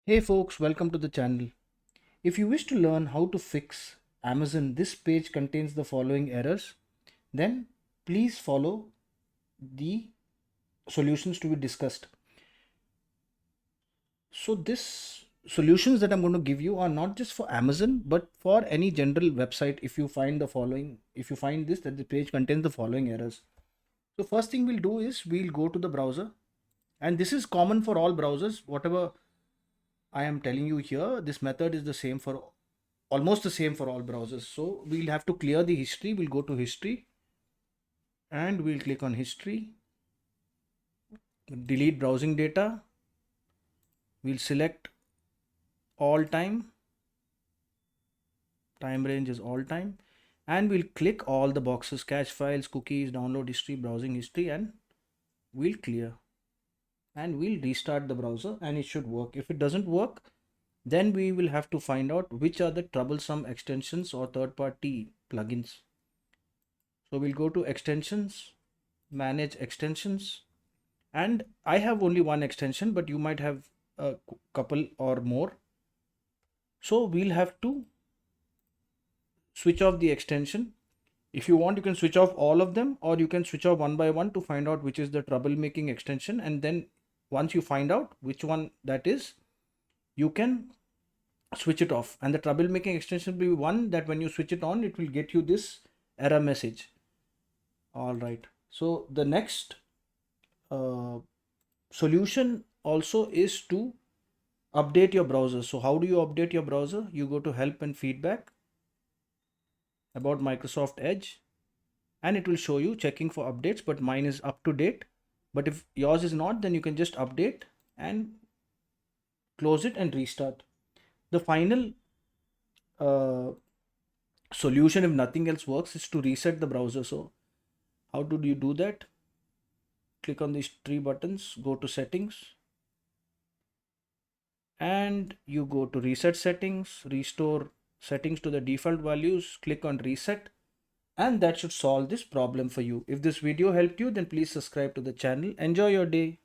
Hey folks, welcome to the channel. If you wish to learn how to fix Amazon, this page contains the following errors, then please follow the solutions to be discussed. So this solutions that I'm going to give you are not just for Amazon, but for any general website. If you find this, that the page contains the following errors. So first thing we'll do is we'll go to the browser, and this is common for all browsers. Whatever I am telling you here, this method is the same for almost the same for all browsers. So we'll have to clear the history. We'll go to history and we'll click on history, delete browsing data. We'll select all time, time range is all time, and we'll click all the boxes, cache files, cookies, download history, browsing history, and we'll clear and we'll restart the browser and it should work. If it doesn't work, then we will have to find out which are the troublesome extensions or third-party plugins. So we'll go to extensions, manage extensions, and I have only one extension, but you might have a couple or more. So we'll have to switch off the extension. If you want, you can switch off all of them, or you can switch off one by one to find out which is the troublemaking extension. And then once you find out which one that is, you can switch it off. And the troublemaking extension will be one that when you switch it on, it will get you this error message. All right. So the next uh, solution also is to update your browser. So how do you update your browser? You go to help and feedback about Microsoft Edge, and it will show you checking for updates, but mine is up to date. But if yours is not, then you can just update and close it and restart. The final uh, solution, if nothing else works, is to reset the browser. So how do you do that? Click on these three buttons, go to settings, and you go to reset settings, restore settings to the default values, click on reset, and that should solve this problem for you. If this video helped you, then please subscribe to the channel. Enjoy your day.